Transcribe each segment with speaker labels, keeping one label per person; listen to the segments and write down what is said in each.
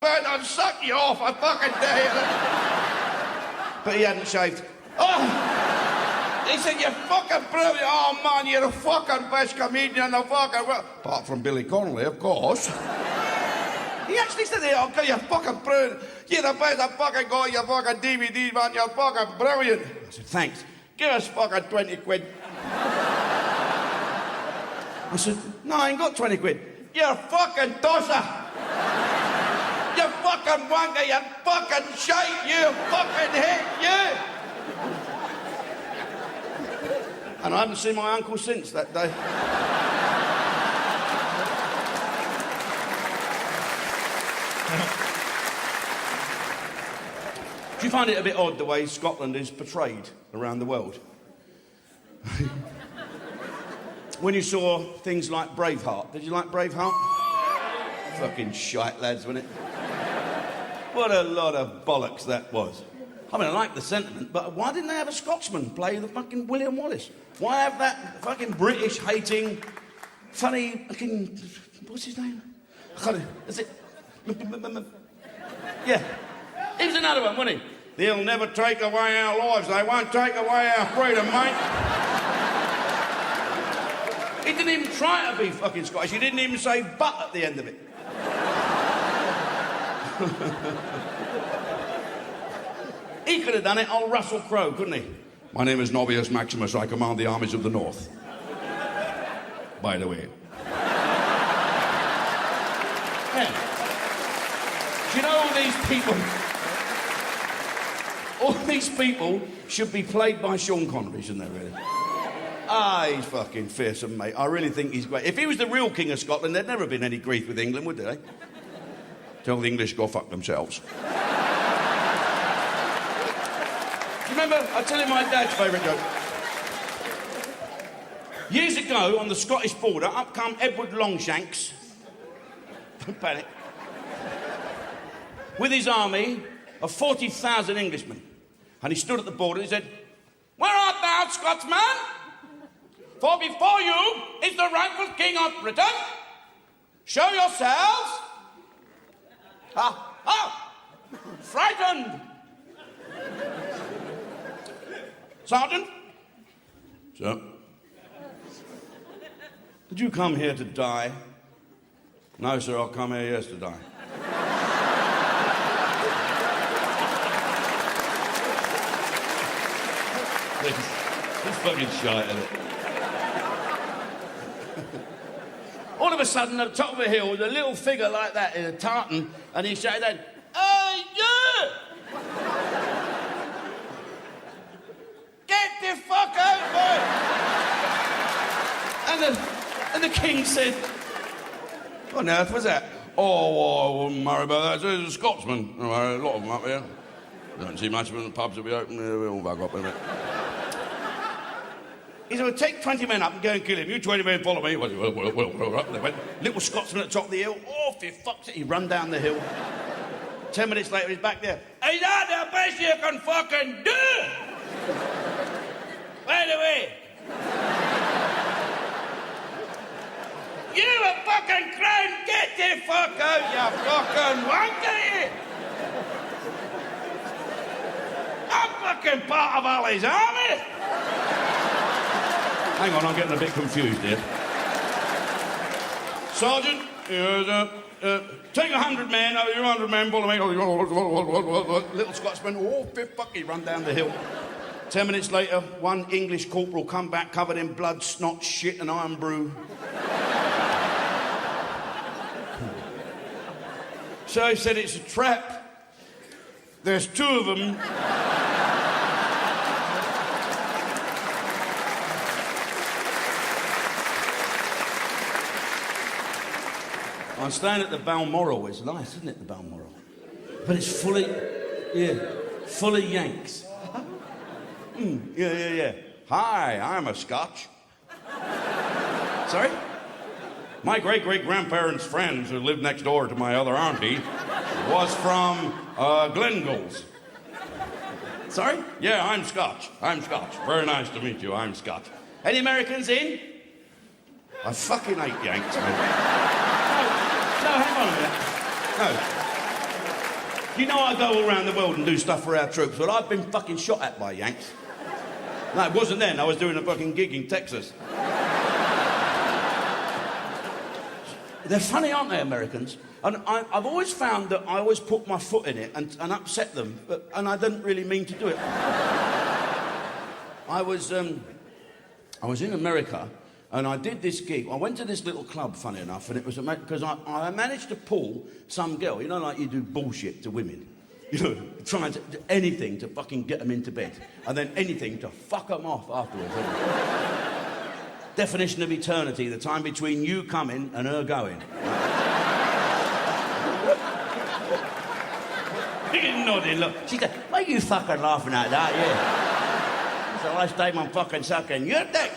Speaker 1: I'd suck you off, I fucking dare you. But he hadn't shaved. Oh! He said, you're fucking brilliant. Oh, man, you're the fucking best comedian in the fucking world. Apart from Billy Connolly, of course. He actually said, oh, God, you're fucking brilliant. You're the best I fucking got your fucking DVD, man. You're fucking brilliant. I said, thanks. Give us fucking 20 quid. I said, no, I ain't got 20 quid. You're a fucking tosser. You fucking wanker, you fucking shite, you fucking hit, you. And I haven't seen my uncle since that day. Do you find it a bit odd the way Scotland is portrayed around the world? When you saw things like Braveheart, did you like Braveheart? Fucking shite, lads, wasn't it? What a lot of bollocks that was. I mean, I like the sentiment, but why didn't they have a Scotsman play the fucking William Wallace? Why have that fucking British-hating, funny fucking... What's his name? Is it... Yeah. He was another one, wasn't he? They'll never take away our lives. They won't take away our freedom, mate. He didn't even try to be fucking Scottish. He didn't even say but at the end of it. He could have done it, old Russell Crowe, couldn't he? My name is Novius Maximus. I command the armies of the North. By the way. Yeah. Do you know all these people... All these people should be played by Sean Connery, shouldn't they, really? Ah, he's fucking fearsome, mate. I really think he's great. If he was the real King of Scotland, there'd never been any grief with England, would there? Tell the English go fuck themselves. Do you remember? I'll tell you my dad's favourite joke. Years ago, on the Scottish border, up come Edward Longshanks. Don't panic. With his army of 40,000 Englishmen. And he stood at the border and he said, "Where art thou, Scotsman? For before you is the rightful King of Britain. Show yourselves." Frightened. Sergeant? Sir? Did you come here to die? No, sir, I'll come here, yes, to die. He's fucking shite, isn't it? All of a sudden, at the top of a hill, was a little figure like that in a tartan, and he shouted out, "Hey, you! Get the fuck out, boy!" And the king said, "What on earth was that?" "Oh, well, I wouldn't worry about that. There's a Scotsman. A lot of them up here. Don't see much of them. The pubs will be open. We'll all bug up in it." He said, "Well, take 20 men up and go and kill him. You 20 men follow me." Well, up they went. Little Scotsman at the top of the hill. Oh, for fuck's sake. He run down the hill. 10 minutes later, he's back there. "Is that the best you can fucking do?" "By the way, you a fucking crown, get the fuck out, you fucking wanker, you! I'm fucking part of Ali's army." Hang on, I'm getting a bit confused here. "Sergeant, take 100 men, 100 men, follow me." Little Scotsman, oh, fuck, he run down the hill. 10 minutes later, one English corporal come back covered in blood, snot, shit and iron brew. So he said, "It's a trap. There's 2 of them. I'm staying at the Balmoral. It's nice, isn't it, the Balmoral? But it's full of Yanks. Yeah. Hi, I'm a Scotch. Sorry? My great-great-grandparents' friends who lived next door to my other auntie was from Glengulls. Sorry? Yeah, I'm Scotch. Very nice to meet you. I'm Scotch. Any Americans in? I fucking hate Yanks, man. No, hang on a minute. No. You know I go all around the world and do stuff for our troops. Well, I've been fucking shot at by Yanks. No, it wasn't then. I was doing a fucking gig in Texas. They're funny, aren't they, Americans? And I've always found that I always put my foot in it and upset them, and I didn't really mean to do it. I was in America, and I did this gig. I went to this little club, funny enough, and it was because I managed to pull some girl, you know, like you do bullshit to women. You know, trying to do anything to fucking get them into bed, and then anything to fuck them off afterwards. Definition of eternity, the time between you coming and her going. Nodding, look. She said, why are you fucking laughing at that, yeah? It's the last time I'm fucking sucking your dick.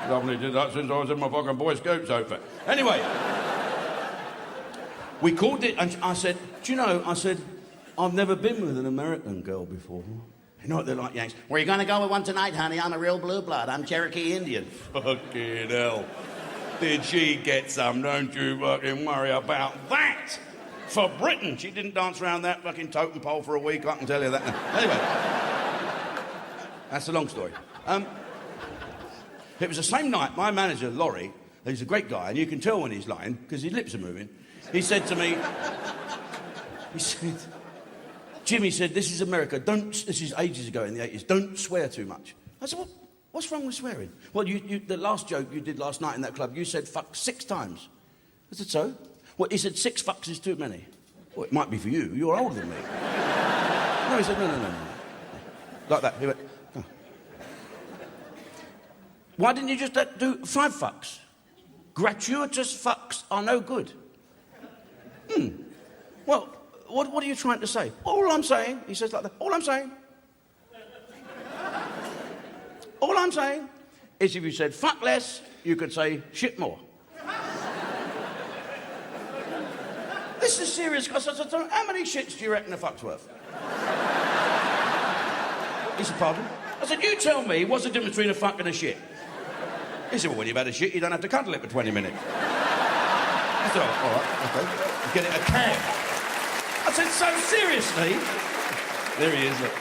Speaker 1: I only did that since I was in my fucking Boy Scouts outfit. Anyway, we called it, and I said, do you know, I said, I've never been with an American girl before. You know what they're like, Yanks? Where you going to go with one tonight, honey? I'm a real blue blood. I'm Cherokee Indian. Fucking hell. Did she get some? Don't you fucking worry about that. For Britain, she didn't dance around that fucking totem pole for a week, I can tell you that. Anyway, that's a long story. It was the same night, my manager, Laurie, he's a great guy, and you can tell when he's lying, because his lips are moving. He said to me, he said, Jimmy said, this is America, this is ages ago in the 80s, don't swear too much. I said, what's wrong with swearing? Well, the last joke you did last night in that club, you said fuck 6 times. I said, so? Well, he said 6 fucks is too many. Well, it might be for you, you're older than me. No, he said, no. Like that, he went, oh. Why didn't you just do 5 fucks? Gratuitous fucks are no good. Well, what are you trying to say? All I'm saying, he says like that, all I'm saying is if you said fuck less, you could say shit more. This is serious, because I said, how many shits do you reckon a fuck's worth? He said, pardon? I said, you tell me, what's the difference between a fuck and a shit? He said, well, when you've had a shit, you don't have to cuddle it for 20 minutes. I said, oh, all right, okay. You get it a cab. I said, so seriously? There he is, look.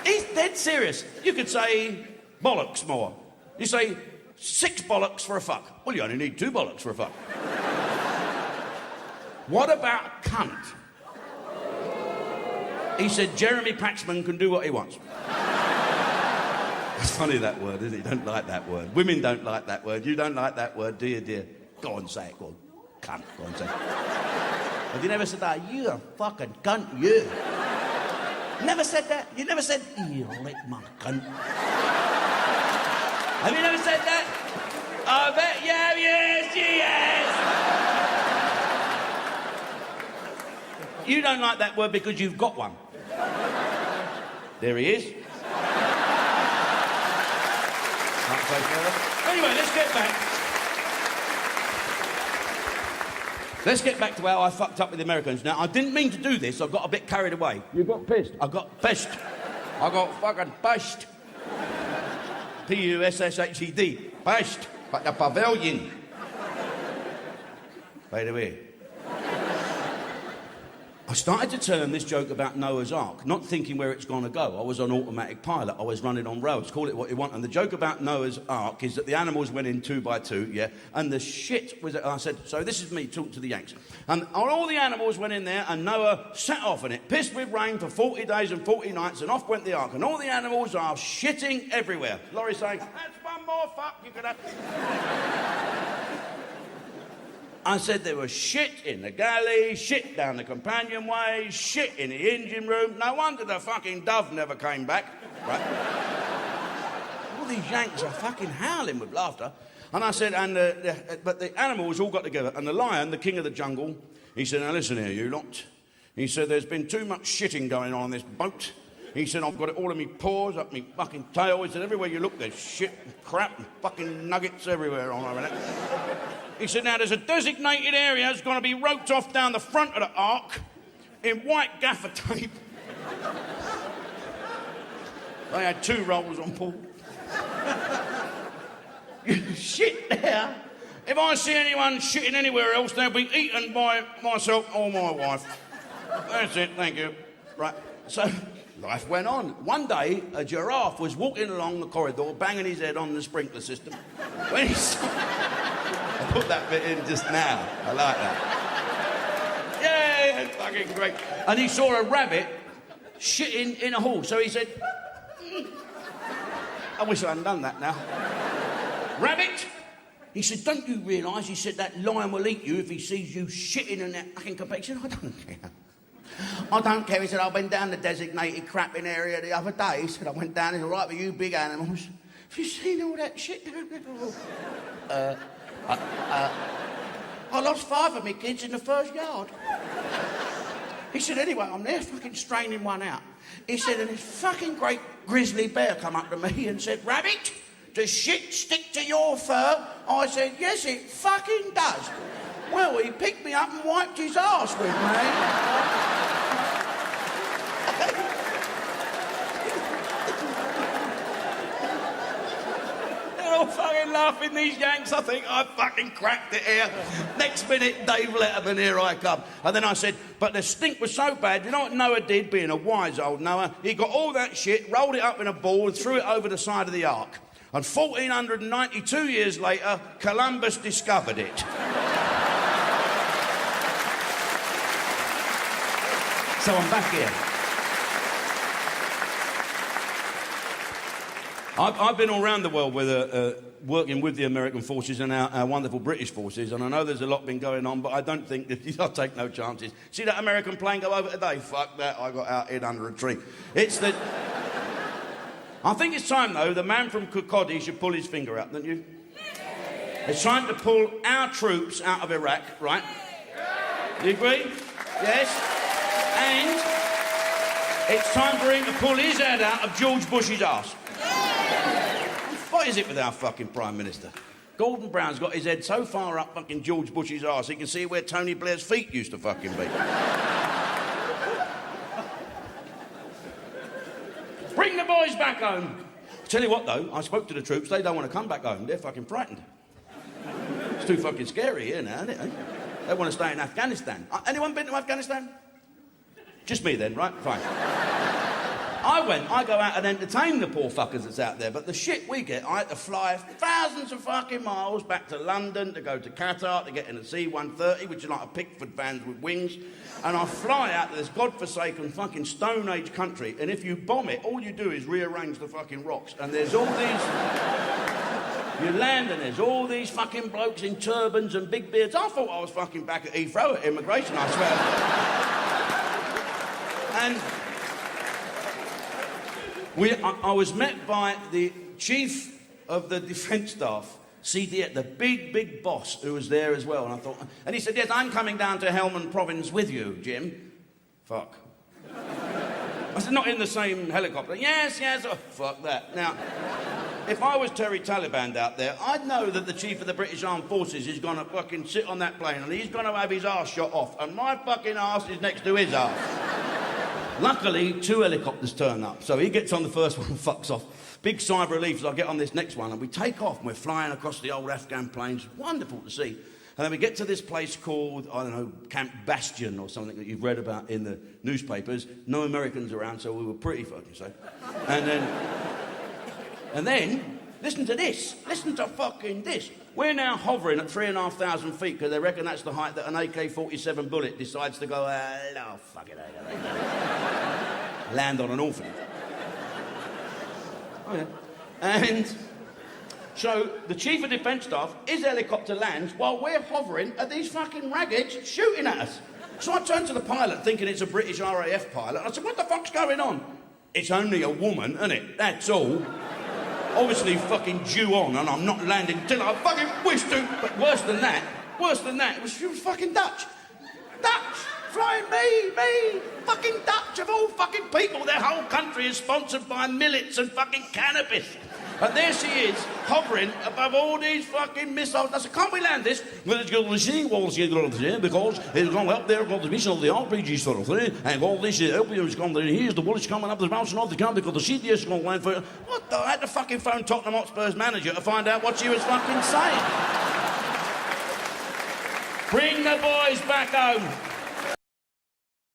Speaker 1: He's dead serious. You could say bollocks more. You say 6 bollocks for a fuck. Well, you only need 2 bollocks for a fuck. What about cunt? He said Jeremy Paxman can do what he wants. It's funny, that word, isn't it? You don't like that word. Women don't like that word. You don't like that word, do you, dear? Go on, say it. Go on. Cunt. Go on, say it. Have you never said that? You a fucking cunt, you. Never said that? You never said, you lick my cunt. Have you never said that? I bet you have, yes, yes. You don't like that word because you've got one. There he is. Anyway, let's get back. Let's get back to how I fucked up with the Americans. Now, I didn't mean to do this. I got a bit carried away. You got pissed? I got pissed. I got fucking pissed. P-U-S-S-H-E-D. Pissed. But the pavilion. By the way. I started to turn this joke about Noah's Ark, not thinking where it's going to go. I was on automatic pilot. I was running on roads. Call it what you want. And the joke about Noah's Ark is that the animals went in 2 by 2, yeah, and the shit was... I said, so this is me talking to the Yanks. And all the animals went in there, and Noah set off in it, pissed with rain for 40 days and 40 nights, and off went the Ark. And all the animals are shitting everywhere. Laurie's saying, that's one more fuck you could have... I said there was shit in the galley, shit down the companionway, shit in the engine room. No wonder the fucking dove never came back. Right? All these Yanks are fucking howling with laughter. And I said, but the animals all got together. And the lion, the king of the jungle, he said, now listen here, you lot. He said, there's been too much shitting going on this boat. He said, I've got it all in me paws, up me fucking tail. He said, everywhere you look, there's shit and crap and fucking nuggets everywhere on over there. He said, now, there's a designated area that's going to be roped off down the front of the Ark in white gaffer tape. They had 2 rolls on Paul. You shit there If I see anyone shitting anywhere else, they'll be eaten by myself or my wife. That's it, thank you. Right, so life went on. One day, a giraffe was walking along the corridor, banging his head on the sprinkler system. When he saw... I put that bit in just now. I like that. Yeah, fucking great. And he saw a rabbit shitting in a hall, so he said... I wish I hadn't done that now. Rabbit? He said, don't you realise, he said, that lion will eat you if he sees you shitting in that fucking complexion? I don't care. I don't care. He said, I went down the designated crapping area the other day. He said, I went down, it's all right with you big animals. Have you seen all that shit down there? I lost 5 of my kids in the first yard. He said, anyway, I'm there fucking straining one out. He said, and this fucking great grizzly bear come up to me and said, Rabbit, does shit stick to your fur? I said, yes, it fucking does. Well, he picked me up and wiped his arse with me. They're all fucking laughing, these Yanks. I think I fucking cracked it here. Next minute, Dave Letterman, here I come. And then I said, but the stink was so bad, you know what Noah did, being a wise old Noah? He got all that shit, rolled it up in a ball and threw it over the side of the ark. And 1,492 years later, Columbus discovered it. So I'm back here. I've been all around the world with, working with the American forces and our wonderful British forces, and I know there's a lot been going on, but I don't think that I'll take no chances. See that American plane go over today? Fuck that, I got out hid under a tree. It's the... I think it's time, though, the man from Kirkcaldy should pull his finger out, don't you? It's time to pull our troops out of Iraq, right? You agree? Yes? And it's time for him to pull his head out of George Bush's arse. What is it with our fucking Prime Minister? Gordon Brown's got his head so far up fucking George Bush's arse he can see where Tony Blair's feet used to fucking be. Bring the boys back home. Tell you what, though, I spoke to the troops. They don't want to come back home. They're fucking frightened. It's too fucking scary here now, isn't it? Eh? They want to stay in Afghanistan. Anyone been to Afghanistan? Just me then, right? Fine. I go out and entertain the poor fuckers that's out there, but the shit we get, I had to fly thousands of fucking miles back to London to go to Qatar to get in a C-130, which is like a Pickford van with wings, and I fly out to this godforsaken fucking Stone Age country, and if you bomb it, all you do is rearrange the fucking rocks, and there's all these... You land and there's all these fucking blokes in turbans and big beards. I thought I was fucking back at Heathrow at immigration, I swear. And... I was met by the chief of the defence staff, CDF, the big boss who was there as well. And I thought, and he said, yes, I'm coming down to Helmand Province with you, Jim. Fuck. I said, not in the same helicopter. Yes, oh, fuck that. Now, if I was Terry Taliban out there, I'd know that the chief of the British Armed Forces is going to fucking sit on that plane and he's going to have his arse shot off and my fucking arse is next to his arse. Luckily, 2 helicopters turn up, so he gets on the first one and fucks off. Big sigh of relief as I get on this next one, and we take off, and we're flying across the old Afghan plains. Wonderful to see. And then we get to this place called, I don't know, Camp Bastion or something that you've read about in the newspapers. No Americans around, so we were pretty fucking safe. And then, listen to this. Listen to fucking this. We're now hovering at 3,500 feet because they reckon that's the height that an AK-47 bullet decides to go, oh, fuck it, land on an orphanage. Oh, yeah. And so the chief of defence staff, his helicopter lands while we're hovering at these fucking ragheads shooting at us. So I turned to the pilot thinking it's a British RAF pilot. I said, what the fuck's going on? It's only a woman, isn't it? That's all. Obviously fucking due on, and I'm not landing till I fucking wish to. But worse than that, she was fucking Dutch. Dutch! Flying me! Fucking Dutch of all fucking people. Their whole country is sponsored by millets and fucking cannabis. And there she is, hovering above all these fucking missiles. I said, can't we land this? Well, it's going to see walls here because it's going up there, got the missile, the RPG sort of thing, and all this opium is coming there. Here's the bullets coming up, the bouncing off the gun because the CDS is going to land for it. What the? I had to fucking phone Tottenham Hotspur's manager to find out what she was fucking saying.
Speaker 2: Bring the boys back home.